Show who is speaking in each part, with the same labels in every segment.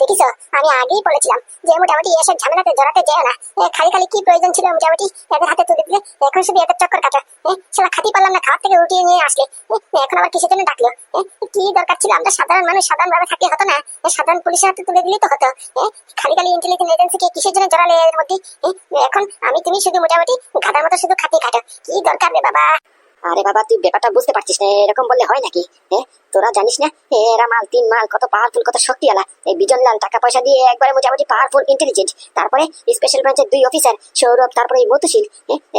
Speaker 1: দেখিস আমি আগেই বলেছিলাম যে মোটামুটি এসব ঝামেলাতে জড়াতে যেও না। খালি খালি কি প্রয়োজন ছিল মোটামুটি এদের হাতে তুলে দিলে? এখন শুধু এদের চক্কর কাটা। শালা খাতি পারলাম না, খাওয়ার থেকে উঠিয়ে নিয়ে আসলে এখন আবার কিসের জন্য ডাকলো? কি দরকার ছিল? আমরা সাধারণ মানুষ, সাধারণ ভাবে থাকলে হতো না? সাধারণ পুলিশের হাতে তুলে দিলেই তো হতো। খালি খালি ইন্টেলিজেন্স এজেন্সিকে কিসের জন্য জড়ালে এর মধ্যে? এখন আমি তুমি শুধু মোটামুটি গাধার মতো শুধু খাতি কাটো। কি দরকার রে বাবা?
Speaker 2: আরে বাবা, তুই ব্যাপারটা বুঝতে পারছিস না, এরকম বললে হয় নাকি? তোরা জানিস না এরা মাল তিন মাল কত পাওয়ারফুল, কত শক্তিওয়ালা। এই বিজন লাল টাকা পয়সা দিয়ে একবারে মোটামুটি পাওয়ারফুল, ইন্টেলিজেন্ট। তারপরে স্পেশাল ব্রাঞ্চের 2 অফিসার সৌরভ, তারপরে এই মতুশীল।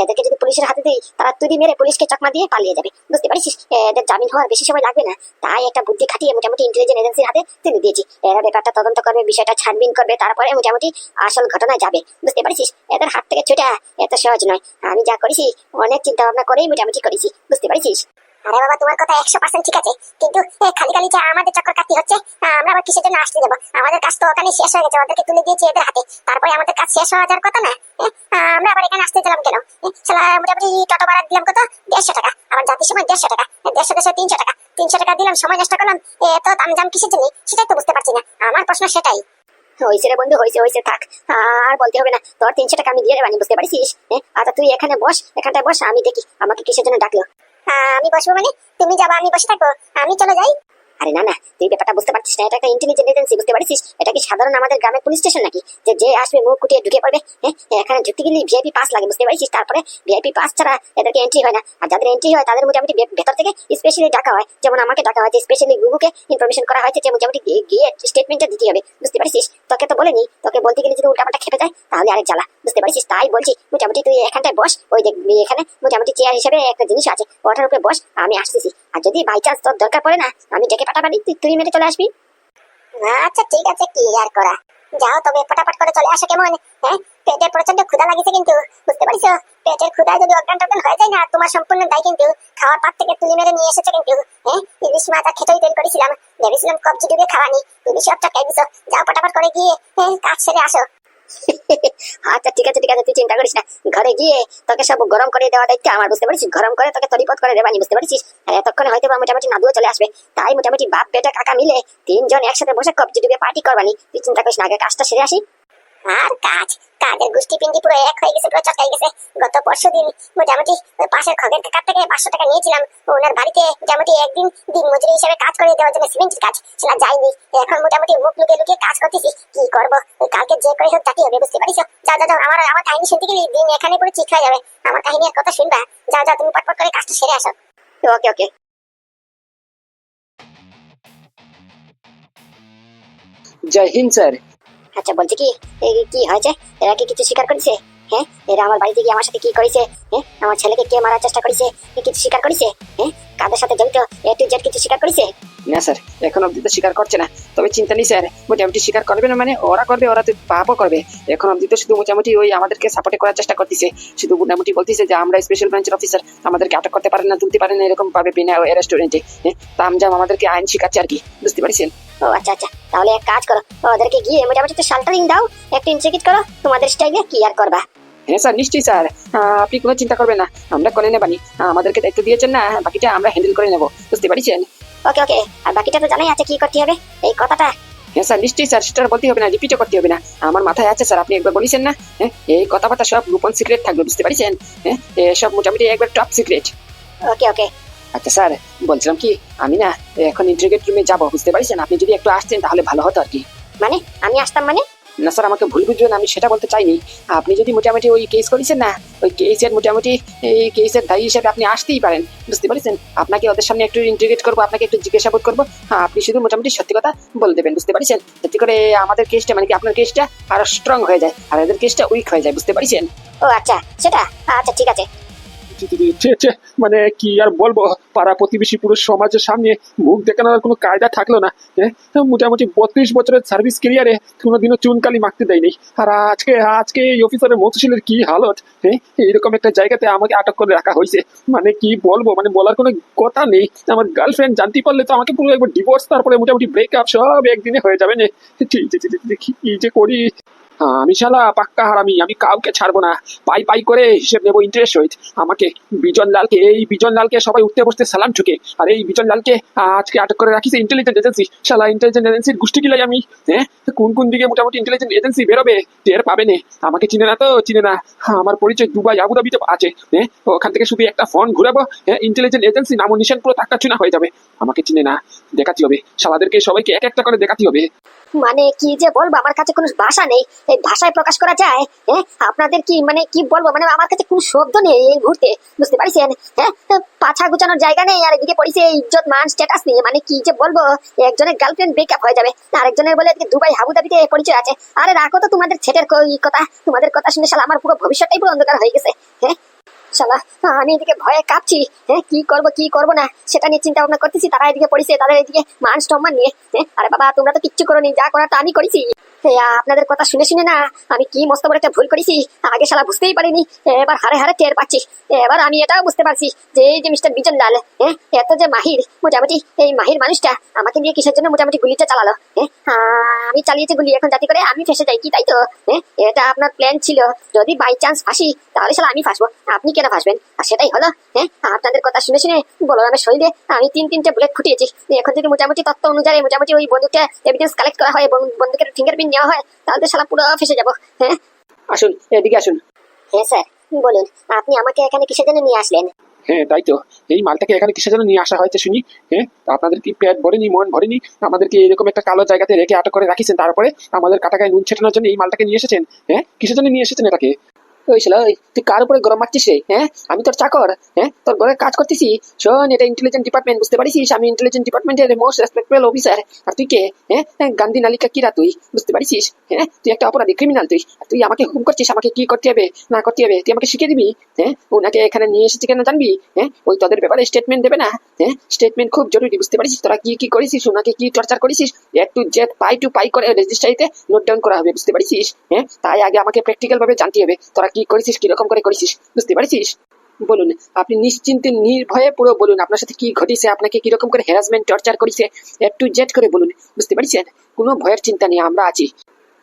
Speaker 2: এদেরকে যদি পুলিশের হাতে দিই তারা তুই মেরে পুলিশকে চকমা দিয়ে পালিয়ে যাবে, বুঝতে পারিস? এদের জামিন হওয়ার বেশি সময় লাগবে না। তাই একটা বুদ্ধি খাটিয়ে মোটামুটি ইন্টেলিজেন্স এজেন্সির হাতে তুলে দিয়েছি। এরা ব্যাপারটা তদন্ত করবে, বিষয়টা ছানবিন করবে, তারপরে মোটামুটি আসল ঘটনায় যাবে, বুঝতে পারিস? এদের হাত থেকে ছুটা এত সহজ নয়। আমি যা করেছি অনেক চিন্তা ভাবনা করেই মোটামুটি করেছি, বুঝতে পারিস?
Speaker 1: আরে বাবা, তোমার কথা 100% ঠিক আছে, কিন্তু খালি খালি যে আমাদের চক্কর কাটতে হচ্ছে, আমরা আবার কিসের জন্য আসতে যাবো? আমাদের কাজ তো ওখানে শেষ হয়ে গেছে, ওদেরকে তুলে দিয়েছি এদের হাতে। তারপরে আমাদের কাজ শেষ হওয়া যাওয়ার কথা না? আমরা আবার এখানে আসতে গেলাম কেন? শালা মোটামুটি টোটো ভাড়া দিলাম কত? 150 টাকা। আবার যাত্রীর সময় 150 টাকা, 150 300 টাকা। 300 টাকা দিলাম, সময় নষ্ট করলাম। এত তামজাম কিসের জন্য সেটাই তো বুঝতে পারছি না। আমার প্রশ্ন সেটাই।
Speaker 2: হয়েছে রে বন্ধু, হয়েছে থাক, আর বলতে হবে না। তোর 300 টাকা আমি দিয়ে দেবানি, বুঝতে পারিস? আচ্ছা তুই এখানে বস, এখানটায় বস, আমি দেখি আমাকে কিসের জন্য ডাকলো।
Speaker 1: আমি বসবো মানে? তুমি যাবা, আমি বসে থাকবো? আমি চলে যাই?
Speaker 2: আরে না না, তুই ব্যাপারটা বুঝতে পারছিস না, এটা একটা ইন্টেলিজেন্স এজেন্সি, বুঝতে পারছিস? এটা কি সাধারণ আমাদের গ্রামের পুলিশ স্টেশন নাকি যে যে আসবে মুখ কুটিয়ে ঢুকে পড়বে? এখানে ঢুকতে গেলে ভিআইপি পাস লাগে, বুঝতে পারছিস? তারপরে ভিআইপি পাস ছাড়া এদেরকে এন্ট্রি হয় না। আর যাদের এন্ট্রি হয় তাদের মোটামুটি ভেতর থেকে স্পেশালি ডাকা হয়, যেমন আমাকে ডাকা হয়, যে স্পেশালি গুগুকে ইনফরমেশন করা হয়েছে যে মোটামুটি গিয়ে স্টেটমেন্টটা দিতে হবে, বুঝতে পারছিস? তোকে তো বলেনি, তোকে বলতে গেলে যদি উল্টাপাল্টা খেপে যায় তাহলে আরেক জ্বালা, বুঝতে পারছিস? তাই বলছি মোটামুটি তুই এখানটায় বস, ওই দেখ এখানে মোটামুটি চেয়ার হিসেবে একটা জিনিস আছে, ওটার উপরে বস, আমি আসতেছি। আর যদি বাই চান্স তোর দরকার পড়ে না, আমি ডেকে পাঠাবানি, তুই মেরে চলে আসবি।
Speaker 1: আচ্ছা ঠিক আছে, কি আর করা। যাও তবে, ফটাফট করে চলে আসো। কেমন? পেটের প্রচন্ড ক্ষুধা লাগিছে কিন্তু, বুঝতে পারছো? পেটের ক্ষুধায় যদি অজ্ঞান টজ্ঞান হয়ে যায় না, তোমার সম্পূর্ণ দায় কিন্তু। খাওয়ার পাত থেকে তুলে মেরে নিয়ে এসেছো কিন্তু। ইলিশ মাছ আর খেতেই তৈরি করেছিলাম, ভেবেছিলাম কবজি ডুবে খাওয়ানি, তুমি সব চটকাই দিছো। যাও ফটাফট করে গিয়ে কাজ সেরে আসো।
Speaker 2: আচ্ছা ঠিক আছে তুই চিন্তা করিস না, ঘরে গিয়ে তোকে সব গরম করে দেওয়া দায়িত্ব আমার, বুঝতে পারছিস? গরম করে তোকে তরিপত করে দেবানি, বুঝতে পারছিস? আর এতক্ষণে হয়তো মোটামুটি নাদুও চলে আসবে। তাই মোটামুটি বাপ বেটা কাকা মিলে 3 জন একসাথে বসে কবজি ডুবে পার্টি করবানি। তুই চিন্তা করিস না, আগে কাজটা সেরে আসি।
Speaker 1: আর কাজের গোষ্ঠী পিন্ডি পুরো এক হয়ে গেছে, পুরো চটকাই গেছে। গত পরশুদিন মোটামুটি ওই পাশের খগের কাকার থেকে 500 টাকা নিয়েছিলাম ওনার বাড়িতে, মোটামুটি একদিন দিন মজুরি হিসেবে কাজ করে দেওয়ার জন্য, সিমেন্টের কাজ, সেটা যাইনি। এখন মোটামুটি মুখ লুকিয়ে লুকিয়ে কাজ করতেছি। কি করবো? কালকে যে করে হোক জাতি হবে, বুঝতে পারিস? যাও আমার কাহিনী শুনতে গেলে দিন এখানে পুরো ঠিক হয়ে যাবে। আমার কাহিনী আর কথা শুনবা? যাও তুমি পটপট করে কাজটা সেরে আসো।
Speaker 2: ওকে।
Speaker 3: জয় হিন্দ স্যার।
Speaker 2: আচ্ছা বলছি কি, কি হয়েছে? এরা কি কিছু স্বীকার করেছে? এরা আমার বাড়িতে গিয়ে আমার সাথে কি করেছে? আমার ছেলেকে কে মারার চেষ্টা করেছে? কিছু স্বীকার করেছে? কাদের সাথে জড়িত A to Z কিছু স্বীকার করেছে?
Speaker 3: না স্যার, এখন অব্দি তো স্বীকার করছে না। তবে চিন্তা নেই স্যার, মোটামুটি স্বীকার করবে না মানে ওরা করবে, ওরা তো পাপও করবে। এখন অব্দি তো শুধু মোটামুটি ওই আমাদেরকে সাপোর্ট করার চেষ্টা করতেছে, শুধু মোটামুটি বলতেছে যে আমরা স্পেশাল ব্রাঞ্চের অফিসার, আমাদেরকে আটক করতে পারেন না, তুলতে পারেন না, এরকম পাবে বিনা রেস্টুরেন্টে। তামজাম আমাদেরকে আইন শিখাচ্ছে আর কি, বুঝতে পারছেন?
Speaker 2: ও আচ্ছা, তাহলে এক কাজ করো, ওদেরকে গিয়ে মোটামুটি একটু শাল্টারিং দাও, একটু ইনস্টিগেট করো তোমাদের স্টাইলে, কি আর করবা।
Speaker 3: হ্যাঁ স্যার, নিশ্চয়ই স্যার, আপনি কোনো চিন্তা করবেন না, আমরা করে নেবানি। আমাদেরকে দায়িত্ব দিয়েছেন না, বাকিটা আমরা হ্যান্ডেল করে নেবো, বুঝতে পারছেন?
Speaker 2: ওকে, আর বাকিটা তো জানাই আছে কি করতে হবে, এই কথাটা।
Speaker 3: হ্যাঁ স্যার, নিশ্চয়ই স্যার, সেটা বলতে হবে না, রিপিটও করতে হবে না, আমার মাথায় আছে স্যার, আপনি একবার বলেছেন না। এই কথাবার্তা সব গোপন সিক্রেট থাকবে, বুঝতে পারছেন? সব মোটামুটি একবার টপ সিক্রেট।
Speaker 2: ওকে।
Speaker 3: আচ্ছা স্যার, বলছিলাম কি, আমি না এখন ইন্টারোগেট রুমে যাবো, বুঝতে পারছেন? আপনি যদি একটু আসতেন তাহলে ভালো হতো আর কি।
Speaker 2: মানে আমি আসতাম মানে?
Speaker 3: না স্যার, আমাকে ভুল বুঝবেন, আমি সেটা বলতে চাইনি। আপনি যদি মোটামুটি ওই কেস করেছেন না, ওই কেসের মোটামুটি এই কেসের দায়ী হিসেবে আপনি আসতেই পারেন, বুঝতে পারছেন? আপনাকে ওদের সামনে একটু ইন্টারোগেট করবো, আপনাকে একটু জিজ্ঞাসাবাদ করবো, আপনি শুধু মোটামুটি সত্যি কথা বলে দেবেন, বুঝতে পারছেন? যাতে করে আমাদের কেসটা মানে কি আপনার কেসটা আরো স্ট্রং হয়ে যায় আর এদের কেসটা উইক হয়ে যায়, বুঝতে পারছেন?
Speaker 2: ও আচ্ছা, সেটা আচ্ছা ঠিক আছে।
Speaker 4: মানে কি আর বলবো, পাড়া প্রতিবেশী পুরো সমাজের সামনে মুখ দেখানোর কোনো কায়দা থাকলো না। মোটামুটি 32 বছরের সার্ভিস ক্যারিয়ারে কোনোদিনও চুনকালি মাখতে দেয়নি, আর আজকে এই অফিসারের মতশীলের কি হালত। এইরকম একটা জায়গাতে আমাকে আটক করে রাখা হয়েছে, মানে কি বলবো, মানে বলার কোনো কথা নেই। আমার গার্লফ্রেন্ড জানতে পারলে তো আমাকে পুরো একবার ডিভোর্স, তারপরে মোটামুটি ব্রেকআপ সব একদিনে হয়ে যাবে না। কি যে করি। আমি শালা পাক্কা হারামি, আমি কাউকে ছাড়বো না। পাই পাই করে হিসেব নেবো ইন্টারেস্ট সহিত। আমাকে বিজন লালকে সবাই উঠতে বসতে সালাম ঠুকে, আর এই বিজন লালকে আজকে আটক করে রাখিছে ইন্টেলিজেন্ট এজেন্সি। শালা ইন্টেলিজেন্ট এজেন্সির গোষ্ঠী কিলাই আমি। হ্যাঁ, কোন কোন দিকে মোটামুটি ইন্টেলিজেন্ট এজেন্সি বেরোবে টের পাবে না। আমাকে চিনে না তো চিনে না। আমার পরিচয় দুবাই আবুধাবিতে আছে। হ্যাঁ, ওখান থেকে শুধু একটা ফোন ঘুরাবো, হ্যাঁ, ইন্টেলিজেন্ট এজেন্সি নাম নিশান পুরো টাকা চুনা হয়ে যাবে। আমাকে চিনে না, দেখাতে হবে শালাদেরকে, সবাইকে এক একটা করে দেখাতে হবে।
Speaker 2: মানে কি যে বলবো, আমার কাছে কোনো ভাষা নেই। এই ভাষায় প্রকাশ করা যায়? হ্যাঁ, আপনাদের কি মানে কি বলবো, মানে আমার কাছে কোনো শব্দ নেই এই মুহূর্তে, বুঝতে পারছেন? হ্যাঁ, পাছা গুছানোর জায়গা নেই, আর এদিকে পড়েছে ইজ্জত মান স্ট্যাটাস নিয়ে। মানে কি যে বলবো, একজনের গার্লফ্রেন্ড ব্রেকআপ হয়ে যাবে, আরেকজনের বলে এদিকে দুবাই আবুধাবিতে পরিচয় আছে। আরে রাখো তো তোমাদের ছেটের কথা, তোমাদের কথা শুনে শালা আমার পুরো ভবিষ্যৎটাই পুরো অন্ধকার হয়ে গেছে। হ্যাঁ শালা, আমি এদিকে ভয়ে কাঁপছি। হ্যাঁ, কি করবো না সেটা নিয়ে চিন্তা ভাবনা করতেছি। তারা এদিকে পড়েছে তাদের এদিকে মান সম্মান নিয়ে। হ্যাঁ, আরে বাবা, তোমরা তো কিচ্ছু করোনি, যা করার তা আমি করেছি। আপনাদের কথা শুনে শুনে না আমি কি মস্ত বড় একটা ভুল করেছি, আগে শালা বুঝতেই পারিনি। এবার হারে হারে টের পাচ্ছি। এবার আমি এটাও বুঝতে পারছি যে এই যে মিস্টার বিজন লাল, হ্যাঁ, এত যে মাহির, মোটামুটি এই মাহির মানুষটা আমাকে দিয়ে কিসের জন্য মোটামুটি গুলিটা চালালো। হ্যাঁ, আমি চালিয়েছি গুলি, এখন যাতে করে আমি ফেসে যাই, কি তাই তো? হ্যাঁ, এটা আপনার প্ল্যান ছিল। যদি বাই চান্স ফাঁসি তাহলে শালা আমি ফাঁসবো, আপনি কেন ফাঁসবেন? আর সেটাই হলো। হ্যাঁ, আপনাদের কথা শুনে শুনে বলরামের শরীরে আমি তিনটে বুলেট ফুটিয়েছি। এখন যদি মোটামুটি তত্ত্ব অনুযায়ী মোটামুটি ওই বন্দুকটা এভিডেন্স কালেক্ট করা হয় এবং বন্দুকের ফিঙ্গারপ্রিন্ট নেওয়া হয়, তাহলে তো শালা পুরো ফেসে যাবো। হ্যাঁ,
Speaker 3: আসুন এদিকে আসুন।
Speaker 2: হ্যাঁ স্যার, বলুন আপনি আমাকে এখানে কিসের জন্য নিয়ে আসলেন?
Speaker 4: হ্যাঁ তাই তো, এই মালটাকে এখানে কিসের জন্য নিয়ে আসা হয়েছে শুনি। হ্যাঁ, তা আপনাদের কি পেট ভরেনি, মন ভরেনি? আমাদেরকে এরকম একটা কালো জায়গাতে রেখে আটক করে রাখিছেন, তারপরে আমাদের কাটাকায় নুন ছেটানোর জন্য এই মালটাকে নিয়ে এসেছেন। হ্যাঁ, কিসের জন্য নিয়ে এসেছেন এটাকে?
Speaker 3: ওই শালা, ওই তুই কার উপরে গরম মারছিস রে? হ্যাঁ, আমি তোর চাকর। হ্যাঁ, তোর ঘরে কাজ করতেছি। শোন, এটা ইন্টেলিজেন্ট ডিপার্টমেন্ট, বুঝতে পারিস? আমি ইন্টেলিজেন্ট ডিপার্টমেন্টের মোস্ট রেসপেক্টেবল অফিসার। আর তুই কে? হ্যাঁ, গান্ধী নালিকা কিরা তুই, বুঝতে পারিস? হ্যাঁ, তুই একটা অপরাধী, ক্রিমিনাল। তুই আমাকে হুকুম করছিস আমাকে কি করতে হবে না করতে হবে, তুই আমাকে শিখিয়ে দিবি? হ্যাঁ, ওনাকে এখানে নিয়ে এসেছি কেন জানবি? হ্যাঁ, ওই তোদের ব্যাপারে স্টেটমেন্ট দেবে না? হ্যাঁ, স্টেটমেন্ট খুব জরুরি, বুঝতে পারিস? তোরা কি কি করেছিস, ওনাকে কি টর্চার করেছিস, এ টু জেড পাই টু পাই করে রেজিস্ট্রিতে নোট ডাউন করা হবে, বুঝতে পারিস? হ্যাঁ, তাই আগে আমাকে প্র্যাকটিক্যাল ভাবে জানতে হবে তোরা কি করেছিস, কিরকম করে করেছিস, বুঝতে পারছিস? বলুন, আপনি নিশ্চিন্তে নির্ভয়ে পুরো বলুন আপনার সাথে কি ঘটেছে, আপনাকে কিরকম করে হ্যারাসমেন্ট টর্চার করেছে, একটু জেড করে বলুন, বুঝতে পারছেন? কোনো ভয়ের চিন্তা নেই, আমরা আছি।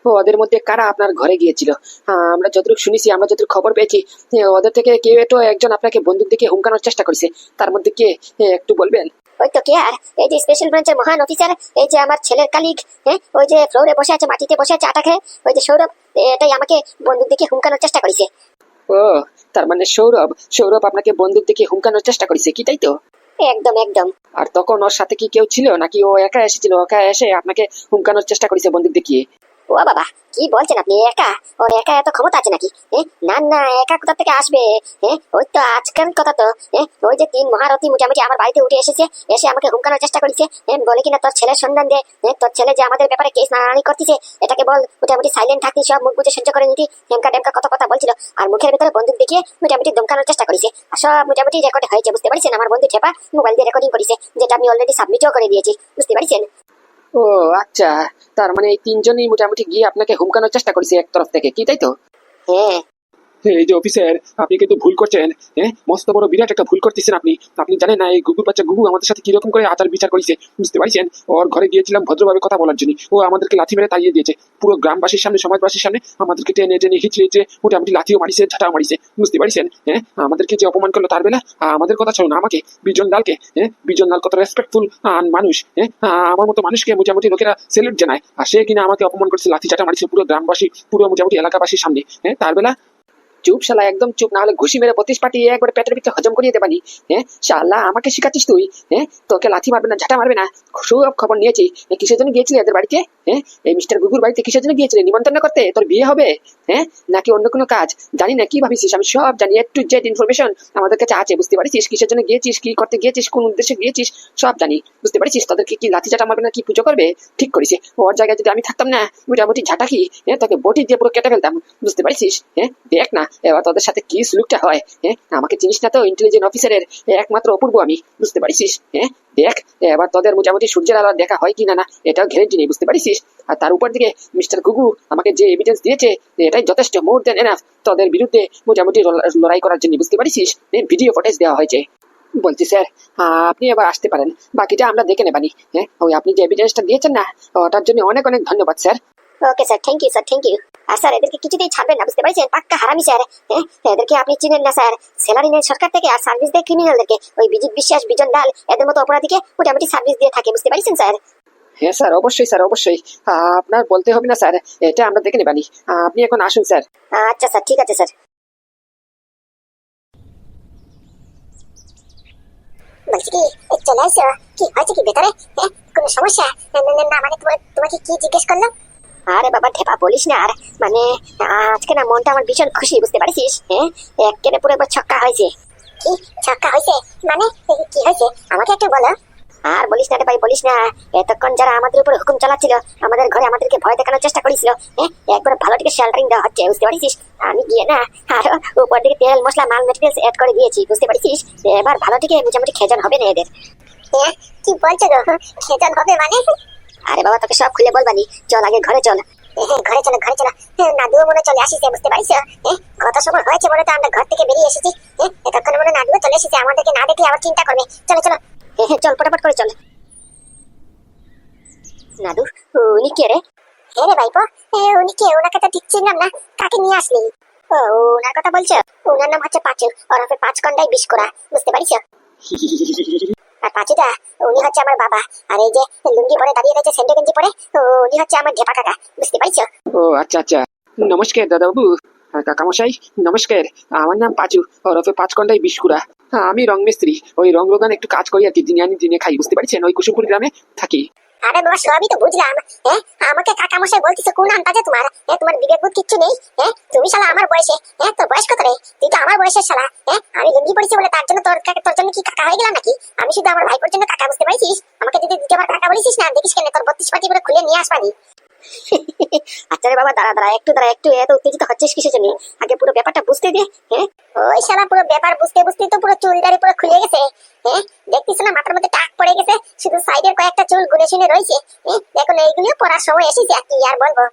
Speaker 3: ও, ওদের মধ্যে কারা আপনার ঘরে গিয়েছিল? আমরা যতটুকু শুনেছি, আমরা যতটুকু খবর পেয়েছি, ওদের থেকে কেউ একজন আপনাকে বন্দুক দেখে হুমকানোর চেষ্টা করেছে। তার মধ্যে কে, একটু বলবেন?
Speaker 2: ওই তো কে আর, এই যে স্পেশাল ব্রাঞ্চের মহান অফিসার, এই যে আমার ছেলের কালিগ, হ্যাঁ, ওই যে ফ্লোরে বসে আছে, মাটিতে বসে আছে আটা খেয়ে, ওই যে সৌরভ, এটাই আমাকে বন্দুক দেখে হুমকানোর চেষ্টা করেছে।
Speaker 3: ও, তার মানে সৌরভ আপনাকে বন্দুক দেখে হুমকানোর চেষ্টা করেছে, কি তাই তো?
Speaker 2: একদম একদম।
Speaker 3: আর তখন ওর সাথে কি কেউ ছিল, নাকি ও একা এসেছিল, একা এসে আপনাকে হুমকানোর চেষ্টা করেছে বন্দুক দেখিয়ে?
Speaker 2: ও বাবা, কি বলছেন আপনি? একা? ওর একা এত ক্ষমতা আছে নাকি? না না, একা কোথা থেকে আসবে? ওই তো আজকাল কথা তো। ওই যে 3 মহারথী মোটামুটি আমার বাড়িতে উঠে এসেছে, এসে আমাকে হুমকানোর চেষ্টা করেছে। বলে কিনা তোর ছেলের সন্ধান দে, তোর ছেলে যে আমাদের ব্যাপারে কেস নাড়ানি করতেছে, এটাকে বল মোটামুটি সাইলেন্ট থাকতি, সব মুখ বুঝে সহ্য করে নিতি। হেমকা টেমকা কত কথা বলছিল, আর মুখের ভিতরে বন্দুক দেখিয়ে মোটামুটি দমকানোর চেষ্টা করেছে। আর সব মোটামুটি রেকর্ড হয়েছে, বুঝতে পারছেন? আমার বন্ধু ঠেপা মোবাইল দিয়ে রেকর্ডিং করেছে, যেটা আমি অলরেডি সাবমিটও করে দিয়েছি, বুঝতে পারছেন?
Speaker 3: ও আচ্ছা, তার মানে এই তিনজনই মোটামুটি গিয়ে আপনাকে হুমকানোর চেষ্টা করেছে এক তরফ থেকে, কি তাই তো?
Speaker 2: হ্যাঁ।
Speaker 4: এই যে অফিসার, আপনি কিন্তু ভুল করছেন। হ্যাঁ, মস্ত বড় বিরাট একটা ভুল করতেছেন আপনি। আপনি জানেন না এই গুগুর বাচ্চা গুগু আমাদের সাথে কিরকম করে আচার বিচার করেছে, বুঝতে পারছেন? ওর ঘরে গিয়েছিলাম ভদ্রভাবে কথা বলার জন্য, ও আমাদেরকে লাথি মেরে তাড়িয়ে দিয়েছে। পুরো গ্রামবাসীর সামনে, সমাজবাসীর সামনে আমাদেরকে টেনে টেনে হিচড়েছে, মোটামুটি লাথিও মারিছে, ঝাঁটাও মারিছে, বুঝতে পারছেন? হ্যাঁ, আমাদেরকে যে অপমান করলো, তার বেলা আমাদের কথা শুনুন, আমাকে বিজন লালকে, হ্যাঁ, বিজন লাল কত রেসপেক্টফুল মানুষ। হ্যাঁ, আমার মতো মানুষকে মোটামুটি লোকেরা সেলুট জানায়, আর সে কিনা আমাকে অপমান করছে, লাথি ঝাঁটা মারিছে পুরো গ্রামবাসী, পুরো মোটামুটি এলাকাবাসীর সামনে। হ্যাঁ, তার বেলা
Speaker 3: চুপ শালা, একদম চুপ, না হলে ঘুষি মেরে 32 পাটি একবার পেটের ভিতরে হজম করিয়ে দেবানি। হ্যাঁ শালা, আমাকে শিখাচ্ছিস তুই? হ্যাঁ, তোকে লাথি মারবে না, ঝাঁটা মারবে না, সব খবর নিয়েছি। কিসের জন্য গিয়েছিলি এদের বাড়িতে? হ্যাঁ, এই মিস্টার গুগুর বাড়িতে কিসের জন্য গিয়েছিলি? নিমন্ত্রণ করতে? তোর বিয়ে হবে? হ্যাঁ, নাকি অন্য কোনো কাজ? জানি না, কি ভাবিছিস? আমি সব জানি, একটু জেড ইনফরমেশন আমাদের কাছে আছে, বুঝতে পারছিস? কিসের জন্য গিয়েছিস, কি করতে গিয়েছিস, কোন উদ্দেশ্যে গিয়েছিস, সব জানি, বুঝতে পারছিস? তোদেরকে কি লাথি ঝাঁটা মারবে না, কি পুজো করবে? ঠিক করেছে। ওর জায়গায় যদি আমি থাকতাম না, মোটামুটি ঝাঁটা কি, হ্যাঁ, তোকে বটি দিয়ে পুরো কেটে ফেলতাম, বুঝতে পারছিস? হ্যাঁ, দেখ না এবার তোদের সাথে কি সুলুকটা হয়। হ্যাঁ, আমাকে চিনিস না তো, ইন্টেলিজেন্ট অফিসারের একমাত্র অপূর্ব আমি, বুঝতে পারছিস? হ্যাঁ, দেখ এবার তোদের মোটামুটি সূর্যের আলো দেখা হয় কিনা না এটাও গ্যারেন্টি নেই, বুঝতে পারছিস? আর তার উপর দিকে মিস্টার গুগু আমাকে যে এভিডেন্স দিয়েছে, এটাই যথেষ্ট, মোর দেন এনাফ তোদের বিরুদ্ধে মোটামুটি লড়াই করার জন্য, বুঝতে পারছিস? ভিডিও ফুটেজ দেওয়া হয়েছে। বলছি স্যার, আপনি এবার আসতে পারেন, বাকিটা আমরা দেখে নেবানি। হ্যাঁ, ওই আপনি যে এভিডেন্সটা দিয়েছেন না, ওটার জন্য অনেক অনেক ধন্যবাদ sir.
Speaker 2: Okay sir, thank you sir, thank you. R sir এদেরকে কিছুতেই ছাড়বেন না, বুঝতে পারছেন? পাক্কা হারামি স্যার। হ্যাঁ, এদেরকে আপনি চিনেন না স্যার। স্যালারি নেয় সরকার থেকে আর সার্ভিস দেয় ক্রিমিনালদেরকে। ওই বিজিত বিশ্বাস, বিজন ডাল এদের মতো অপরাধীকে মোটামুটি সার্ভিস দিয়ে থাকে, বুঝতে পারছেন স্যার?
Speaker 3: হ্যাঁ স্যার, অবশ্যই স্যার, অবশ্যই। আপনার বলতে হবে না স্যার, এটা আমরা দেখে নেবানি। আপনি এখন আসুন স্যার।
Speaker 2: আচ্ছা স্যার, ঠিক আছে স্যার।
Speaker 1: বলছি কি চলে আসো, কি হয়েছে কি ভেতরে? কোনো সমস্যা? না মানে তোমাকে কি জিজ্ঞেস করলো?
Speaker 2: আরে বাবা ঢেপা বলিস না আর। মানে আজকে না মনটা আমার ভীষণ খুশি, বুঝতে পারছিস? হ্যাঁ, একেবারে পুরো একবার ছক্কা হয়েছে।
Speaker 1: কি ছক্কা হয়েছে? মানে কি হয়েছে আমাকে একটু বলো।
Speaker 2: আর বলিস না রে ভাই, বলিস না। এতক্ষণ যারা আমাদের উপর হুকুম চালাচ্ছিল, আমাদের ঘরে আমাদেরকে ভয় দেখানোর চেষ্টা করেছিল, হ্যাঁ, একবার ভালো থেকে শেল্টারিং দেওয়া হচ্ছে, বুঝতে পারছিস? আমি গিয়ে না আরো উপর দিকে তেল মশলা মাল মেটেরিয়ালস অ্যাড করে দিয়েছি, বুঝতে পারছিস? এবার ভালো থেকে মোটামুটি খেজন হবে না এদের।
Speaker 1: কি বলছো গো? খেজন হবে মানে?
Speaker 2: আরে বাবা তোকে সব খুলে বলবানি, চল আগে ঘরে চল।
Speaker 1: ঘরে চলো, ঘরে চলো। নাদুও মনে চলে আসিছে, বুঝতে পারছো? কত সময় হয়েছে বলে তো আমরা ঘর থেকে বেরিয়ে এসেছি। এতক্ষণ মনে নাদুও চলে এসেছে, আমাদেরকে না দেখলে আবার চিন্তা করবে। চলো চলো।
Speaker 2: হ্যাঁ চল, ফটাফট করে চল। নাদু, উনি কে রে?
Speaker 1: হে রে ভাইপো, উনি কে? ওনাকে তো ঠিক চিনলাম না। কাকে নিয়ে আসলি? ও, ওনার কথা বলছো? ওনার নাম হচ্ছে পাঁচু, ওরফে পাঁচকন্ডাই বিস্কুড়া, বুঝতে পারছো? আর পাঁচুদা, উনি হচ্ছে আমার বাবা। আর এই যে লুঙ্গি পরে দাঁড়িয়ে রয়েছে, সেন্ডো গেঞ্জি পরে, উনি হচ্ছে আমার ঢেপা কাকা, বুঝতে পারছো?
Speaker 3: ও আচ্ছা আচ্ছা, নমস্কার দাদাবাবু আর কাকামশাই, নমস্কার। আমার নাম পাঁচু, ওরফে পাঁচকন্ডাই বিস্কুড়া। আমি রং মিস্ত্রি, ওই রং রোগান একটু কাজ করি আর কি, দিনে আনি দিনে খাই, বুঝতে পারছেন? ওই কুসুমপুর গ্রামে থাকি।
Speaker 1: আরে বাবা, সবই তো বুঝলাম। আমাকে কাকা মশাই বলতিস কোন আন্দাজে তোমার? তোমার বিবেক বোধ কিচ্ছু নেই? তুমি শালা আমার বয়সে, তোর বয়স কত রে? তুই তো আমার বয়সের শালা। আমি লুঙ্গি পড়েছি বলে তার জন্য তোর জন্য কি কাকা হয়ে গেলাম নাকি? আমি শুধু আমার ভাইপোর জন্য কাকা, বুঝতে পারছিস? আমাকে যদি দ্বিতীয়বার কাকা বলেছিস না, দেখিস কেন তোর 32 পাটি করে খুলে নিয়ে আসবানি।
Speaker 2: আচ্ছা রে বাবা, দাঁড়া দাঁড়া একটু, দাঁড়া একটু। এত উত্তেজিত হচ্ছিস কিসের জন্য? আগে পুরো ব্যাপারটা বুঝতে দে। হ্যাঁ,
Speaker 1: ওই শালা পুরো ব্যাপার বুঝতে বুঝতে তো পুরো চুল দাড়ি পুরো খুলে গেছে। দেখতিস না মাথার মধ্যে টাক পড়ে গেছে, শুধু সাইডের কয়েকটা চুল গুনে শুনে রয়েছে। এখন এইগুলিও পড়ার সময় এসেছে, আর কি আর বলবো।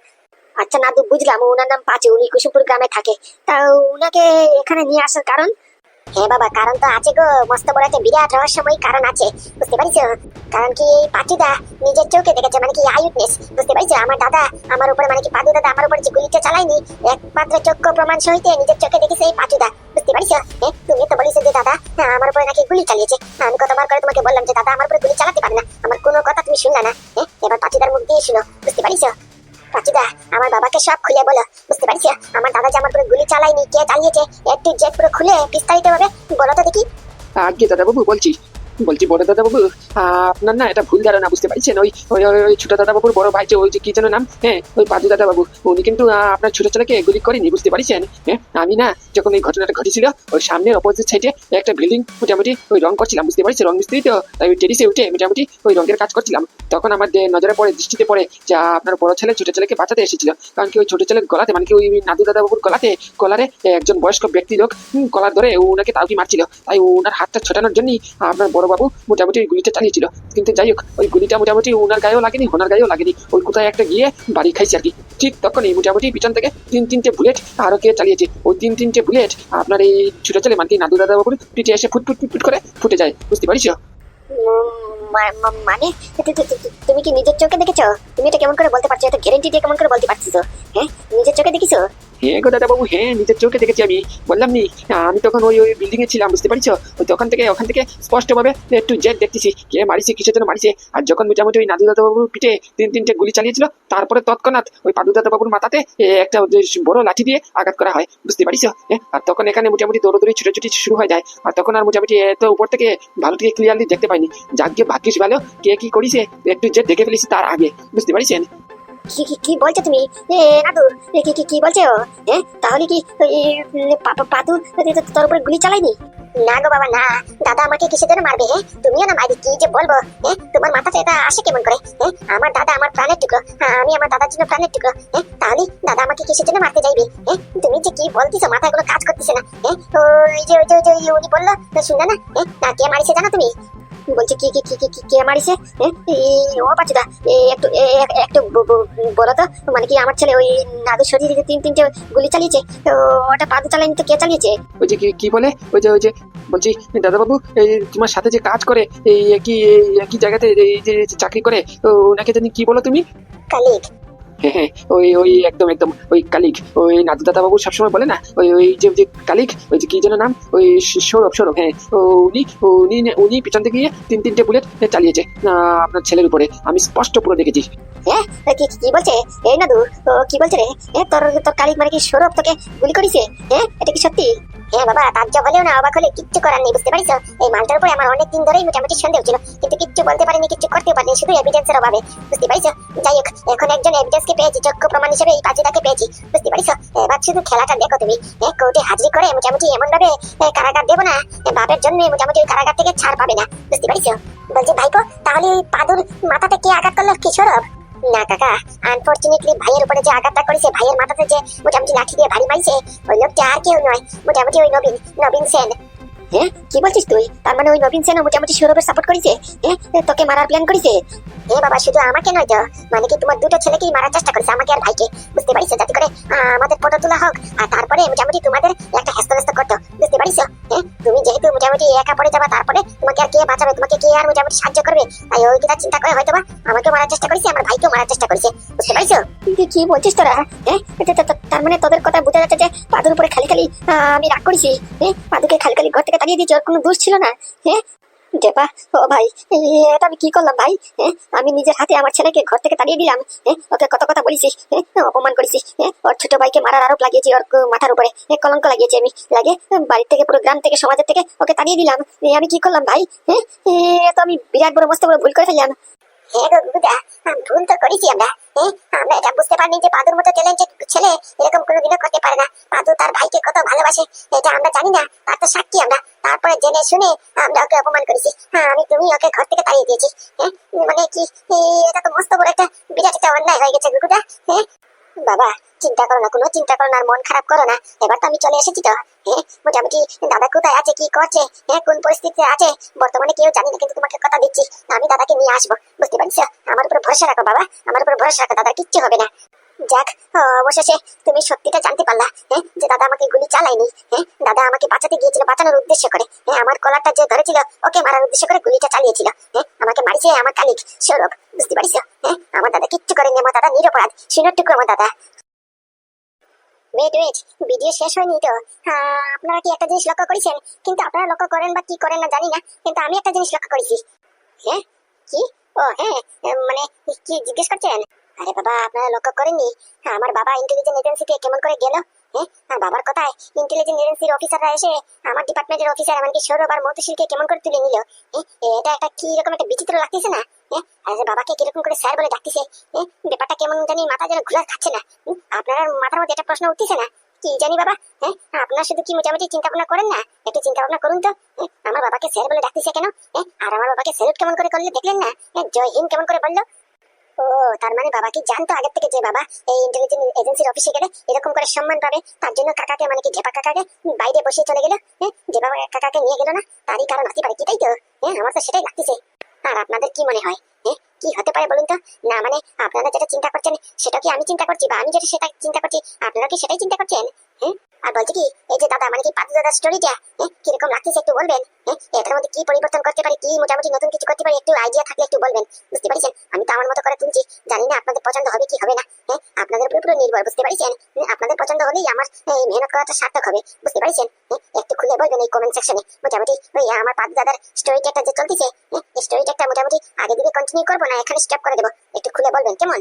Speaker 2: আচ্ছা নাদু, বুঝলাম ওনার নাম পাঁচু, উনি কুসুমপুর গ্রামে থাকে। তা উনাকে এখানে নিয়ে আসার কারণ?
Speaker 1: হ্যাঁ বাবা, কারণ তো আছে গো, মস্ত বড় একটা বিরাট রহস্যময় কারণ আছে, বুঝতে পারছো? কারণ কি, এই পাচুদা নিজের চোখে দেখেছে, মানে কি আই উইটনেস, বুঝতে পারছো? আমার দাদা আমার উপরে, মানে কি পাদু দাদা আমার উপরে যে গুলিটা চালায়নি, একমাত্র চক্ষু প্রমাণ সহিত নিজের চোখে দেখেছে এই পাচুদা, বুঝতে পারছো? তুমি তো বলিস যে দাদা আমার উপরে নাকি গুলি চালিয়েছে। আমি কতবার করে তোমাকে বললাম যে দাদা আমার উপরে গুলি চালাতে পারে না, আমার কোনো কথা তুমি শুনলে না। এবার পাচুদার মুখ দিয়ে শুনো, বুঝতে পারছো? পাচুদা, আমার বাবাকে সব খুলে বলো, বুঝতে পারছো? আমার দাদা যে আমার উপরে গুলি চালায়নি, কে চালিয়েছে, একটু জেড পুরো খুলে বিস্তারিত ভাবে বলো তো দেখি।
Speaker 3: আগে দাদাবাবু বলছি বড় দাদাবাবু, আপনার না এটা ভুল ধারণা, বুঝতে পারছেন? ওই ওই ওই ছোট দাদাবাবুর বড় ভাই, যে ওই যে কি যেন নাম, হ্যাঁ ওই পাদু দাদাবাবু, উনি কিন্তু আপনার ছোট ছেলেকে গুলি করেনি, বুঝতে পারছেন? হ্যাঁ, আমি না যখন এই ঘটনাটা ঘটেছিল, ওই সামনের অপোজিট সাইডে একটা বিল্ডিং মোটামুটি ওই রং করছিলাম, বুঝতে পারছি? রং মিস্ত্রি তো, তাই ওই টেরিসে উঠে মোটামুটি ওই রঙের কাজ করছিলাম। তখন আমার নজরে পড়ে, দৃষ্টিতে পড়ে যা আপনার বড় ছেলে ছোট ছেলেকে বাঁচাতে এসেছিল। কারণ কি ওই ছোট ছেলের গলাতে, মানে কি ওই নাদু দাদাবাবুর কলারে একজন বয়স্ক ব্যক্তি লোক কলার ধরে ওনাকে তাওকি মারছিল। তাই ওনার হাতটা ছোটানোর জন্যই আপনার বড় বাবু মোটামুটি ওই গুলিটা চালিয়েছিল। কিন্তু যাই হোক, ওই গুলিটা মোটামুটি ওনার গায়েও লাগেনি, ওনার গায়েও লাগেনি, ওই কোথায় একটা গিয়ে বাড়ি খাইছে আর কি। ঠিক তখনই মোটামুটি পিছন থেকে তিনটে বুলেট আরো কে চালিয়েছে, ওই তিনটে বুলেট আপনার এই ছোট ছেলে, মানে কি নাদু দাদাবাবুর পিঠে এসে ফুট করে ফুটে যায়, বুঝতে পারছো?
Speaker 2: মানে তুমি কি নিজের চোখে দেখেছো? তুমি এটা কেমন করে বলতে পারছো? এটা গ্যারান্টি দিয়ে কেমন করে বলতে পারছিস? হ্যাঁ, নিজের চোখে দেখিছো?
Speaker 3: হ্যাঁ গো দাদাবাবু, হ্যাঁ নিজের চোখে দেখেছি। আমি বললাম নি, আমি তখন ওই ওই বিল্ডিং এ ছিলাম, বুঝতে পারছো? ওই ওখান থেকে স্পষ্টভাবে একটু জেড দেখতেছি কে মারিছে, কিসের জন্য মারিছে। আর যখন মোটামুটি ওই নাদু দাদাবাবুর পিঠে তিনটে গুলি চালিয়েছিল, তারপরে তৎক্ষণাৎ ওই পাদু দাদাবাবুর মাথাতে একটা বড় লাঠি দিয়ে আঘাত করা হয়, বুঝতে পারছো? আর তখন এখানে মোটামুটি দৌড়দৌড়ি ছুটোছুটি শুরু হয়ে যায়। আর তখন আর মোটামুটি এত উপর থেকে ভালো থেকে ক্লিয়ারলি দেখতে পাইনি। যাকে ভাগ্যিস ভালো কে কি করিছে একটু জেড দেখে ফেলেছি তার আগে, বুঝতে পারছেন?
Speaker 2: কি কি কি বলছো তুমি? নাদু, কি বলছো? হ্যাঁ, তাহলে কি পাদু তোর উপরে গুলি চালায়নি?
Speaker 1: না গো বাবা, না। দাদা আমাকে কিসের জন্য মারবে? তুমিও না মারি, কি যে বলবো। তোমার মাথাতে এটা আসে কেমন করে? আমার দাদা আমার প্রাণের টুকরো, আমি আমার দাদার জন্য প্রাণের টুকরো। তাহলে দাদা আমাকে কিসের জন্য মারতে যাইবে? তুমি যে কি বলতেছো, মাথায় কোনো কাজ করতেছে না। ওই যে উনি বললো, শুনলে না? কে মারিছে জানো তুমি?
Speaker 2: বলছে কি কি কি কি কি কে মারিছে? ও পাচুদা, একটু একটু বলো তো, মানে কি আমার ছেলে ওই নাদু শরীরে তিনটে গুলি চালিয়েছে, ওটা পাদু চালায়নি তো কে চালিয়েছে?
Speaker 3: ওই যে কি বলে, ওই যে বলছি দাদাবাবু, এই তোমার সাথে যে কাজ করে, এই একই জায়গাতে এই যে চাকরি করে, ওনাকে জানি কি বলো তুমি?
Speaker 1: কালিক।
Speaker 3: হ্যাঁ হ্যাঁ, ওই ওই একদম একদম ওই কালিক, ওই নাদু দাদা বাবু সবসময় বলে না, ওই ওই যে যে কালিক, ওই যে কি যেন নাম, ওই সৌরভ সৌরভ, হ্যাঁ উনি উনি উনি পিছন থেকে গিয়ে তিনটে বুলেট চালিয়েছে আপনার ছেলের উপরে, আমি স্পষ্ট পুরো দেখেছি।
Speaker 2: হ্যাঁ কি কি বলছে এই নাদু? ও কি বলছে রে? তোর তোর কালিক মানে কি সৌরভ তোকে গুলি করেছে? এটা কি সত্যি?
Speaker 1: হ্যাঁ বাবা, তাজ্জব হলেও না অবাক হলে কিচ্ছু করার নেই, বুঝতে পারিস? এই মালটার উপরে আমার অনেক দিন ধরেই মোটামুটি সন্দেহ ছিল, কিন্তু কিচ্ছু বলতে পারিনি, কিচ্ছু করতে পারিনি, শুধু এভিডেন্সের অভাবে, বুঝতে পারিস? যাই হোক, এখন একজন এভিডেন্সকে পেয়েছি, চক্ষু প্রমাণ হিসেবে এই পাজিটাকে পেয়েছি, বুঝতে পারিস? এবার শুধু খেলাটা দেখো তুমি। কোর্টে হাজির করে মোটামুটি এমন ভাবে কারাগার দেবো না, বাপের জন্য মোটামুটি ওই কারাগার থেকে ছাড় পাবে না, বুঝতে পারিস? বলছি ভাইপো, তাহলে ওই পাদুর মাথাতে কে আঘাত করলো, কি সৌরভ? না কাকা, আনফরচুনেটলি ভাইয়ের উপরে যে আঘাতটা করেছে, ভাইয়ের মাথাতে যে মোটামুটি লাঠি দিয়ে ভারী মাইছে, ওই লোকটা আর কেউ নয়, মোটামুটি ওই নবীন নবীন সেন।
Speaker 2: কি বলছিস তুই? তার মানে ওই নবীন সেন মোটামুটি সৌরভের সাপোর্ট করেছে? তোকে মারার প্ল্যান করেছে?
Speaker 1: বাবা, শুধু আমাকে নয় তো, মানে কি তোমার দুটো ছেলেকেই মারার চেষ্টা করেছে, আমাকে আর ভাইকে, বুঝতে পারিস? যাতে করে আমাদের ফটো তোলা হোক, আর তারপরে মোটামুটি তোমাদের একটা হেস্তনেস্ত করতো, বুঝতে পারিস? তুমি যেহেতু মোটামুটি একা পড়ে যাবা, তারপরে তোমাকে আর কে বাঁচাবে, তোমাকে কে আর মোটামুটি সাহায্য করবে, তাই ওই কথা চিন্তা করে হয়তো বা আমাকে মারার চেষ্টা করেছে, আমার ভাইকেও মারার চেষ্টা করেছে, বুঝতে পারিস?
Speaker 2: কি বলছিস তোরা? তার মানে তোদের কথা বোঝা যাচ্ছে যে পাদুর উপরে খালি খালি আমি রাগ করেছি। পাদুকে খালি খালি ঘর থেকে তাড়িয়ে দিয়েছি, ওর কোনো দোষ ছিল না। দেবা, ও ভাই, এটা আমি কি করলাম ভাই? আমি নিজের হাতে আমার ছেলেকে ঘর থেকে তাড়িয়ে দিলাম। ওকে কত কথা বলেছি, অপমান করেছি, ওর ছোট ভাইকে মারার আরোপ লাগিয়েছি ওর মাথার উপরে, কলঙ্ক লাগিয়েছি আমি, লাগে বাড়ির থেকে পুরো গ্রাম থেকে সমাজের থেকে ওকে তাড়িয়ে দিলাম। আমি কি করলাম ভাই? তো আমি বিরাট বড় মস্ত বড় ভুল করে ফেললাম।
Speaker 1: হ্যাঁ গো গুদা, ভুল তো করেছি আমরা। আমরা এটা বুঝতে পারিনি যে পাদুর মতো ট্যালেন্টেড ছেলে এরকম কোনোদিনও করতে পারে না। পাদু তার ভাইকে কত ভালোবাসে এটা আমরা জানি না, তার তো সাক্ষী আমরা। তারপরে জেনে শুনে আমরা ওকে অপমান করেছি। তুমি ওকে ঘর থেকে তাড়িয়ে দিয়েছি। মানে কি, এটা তো মস্ত বড় একটা বিরাট একটা অন্যায় হয়ে গেছে গুদা। বাবা, চিন্তা করো না, কোনো চিন্তা করো না, আর মন খারাপ করো না। এবার তো আমি চলে এসেছি তো। মোটামুটি দাদা কোথায় আছে, কি করছে, কোন পরিস্থিতিতে আছে বর্তমানে কেউ জানি না, কিন্তু তোমাকে কথা দিচ্ছি আমি দাদাকে নিয়ে আসবো, বুঝতে পারছো? আমার উপর ভরসা রাখো বাবা, আমার উপর ভরসা রাখো, দাদার কিচ্ছু হবে না। যাক, অবশেষে তুমি সত্যিটা জানতে পারলা, যে দাদা আমাকে গুলি চালায়নি। দাদা আমাকে বাঁচাতে গিয়েছিল, বাঁচানোর উদ্দেশ্য করে। আমার কলারটা যে ধরেছিল ওকে মারার উদ্দেশ্য করে গুলিটা চালিয়েছিল। আমাকে মারিছে আমার কালিক সৌরভ, বুঝতে পারিস? আমার দাদা কিচ্ছু করেনি, আমার দাদা নিরপরাধ, সিনোর টুকরো আমার দাদা। ওয়েট, ভিডিও শেষ হয়নি তো। আপনারা কি একটা জিনিস লক্ষ্য করেছেন? কিন্তু আপনারা লক্ষ্য করেন বা কি করেন না জানি না, কিন্তু আমি একটা জিনিস লক্ষ্য করেছি। কি? ও হ্যাঁ, মানে কি জিজ্ঞেস করছেন? আরে বাবা, আপনারা লক্ষ্য করেননি আমার বাবা ইন্টেলিজেন্স এজেন্সিতে কেমন করে গেল? আর বাবার কথায় ইন্টেলিজেন্স এজেন্সির অফিসাররা এসে আমার ডিপার্টমেন্টের অফিসার এমনকি সৌরভ আর মধুশীলকে কেমন করে তুলে নিল। এটা একটা কি রকম একটা বিচিত্র লাগতেছে না? আরে বাবাকে কিরকম করে স্যার বলে ডাকতেছে, ব্যাপারটা কেমন জানি মাথা যেন ঘুরে খাচ্ছে না। আপনার মাথার মধ্যে একটা প্রশ্ন উঠতেছে না? কি জানি বাবা, আপনার শুধু কি মোটামুটি চিন্তা ভাবনা করেন না? একটু চিন্তা ভাবনা করুন তো। আমার বাবাকে স্যার বলে ডাকতেছে কেন? আর আমার বাবাকে স্যালুট কেমন করে করলে দেখলেন না? জয় হিন্দ কেমন করে বললো? ও, তার মানে বাবা কি জানতো আগের থেকে যে বাবা এই ইন্টেলিজেন্স এজেন্সির অফিসে গেলে এরকম করে সম্মান পাবে, তার জন্য কাকাকে মানে কি ঢেপা কাকাকে বাইরে বসিয়ে চলে গেল? যে বাবা কাকাকে নিয়ে গেল না, তারই কারণ হতে পারে কি, তাই তো? আমার তো সেটাই লাগতেছে। আর আপনাদের কি মনে হয় কি হতে পারে বলুন তো? না মানে আপনারা যেটা চিন্তা করছেন সেটা কি আমি চিন্তা করছি, বা আমি যেটা সেটা চিন্তা করছি আপনারা কি সেটাই চিন্তা করছেন? আর বলছি কি, এই যে দাদা মানে কি পাদু দাদার স্টোরিটা কিরকম লাগতেছে একটু বলবেন? এটার মধ্যে কি পরিবর্তন করতে পারি, কি মোটামুটি নতুন কিছু করতে পারি, একটু আইডিয়া থাকলে একটু বলবেন, বুঝতে পারছেন? আমি তো আমার মতো করে তুলছি, জানি না আপনাদের পছন্দ হবে কি হবে না। আপনাদের উপরে পুরো নির্ভর, বুঝতে পারছেন? আপনাদের পছন্দ হলেই আমার এই মেহনত করাটা সার্থক হবে, বুঝতে পারছেন? একটু খুলে বলবেন এই কমেন্ট সেকশনে। মোটামুটি ওই আমার পাদু দাদার স্টোরিটা যে চলতেছে, এই স্টোরিটা মোটামুটি আগে দিকে কন্টিনিউ করবো না এখানে স্টপ করে দেবো, একটু খুলে বলবেন কেমন?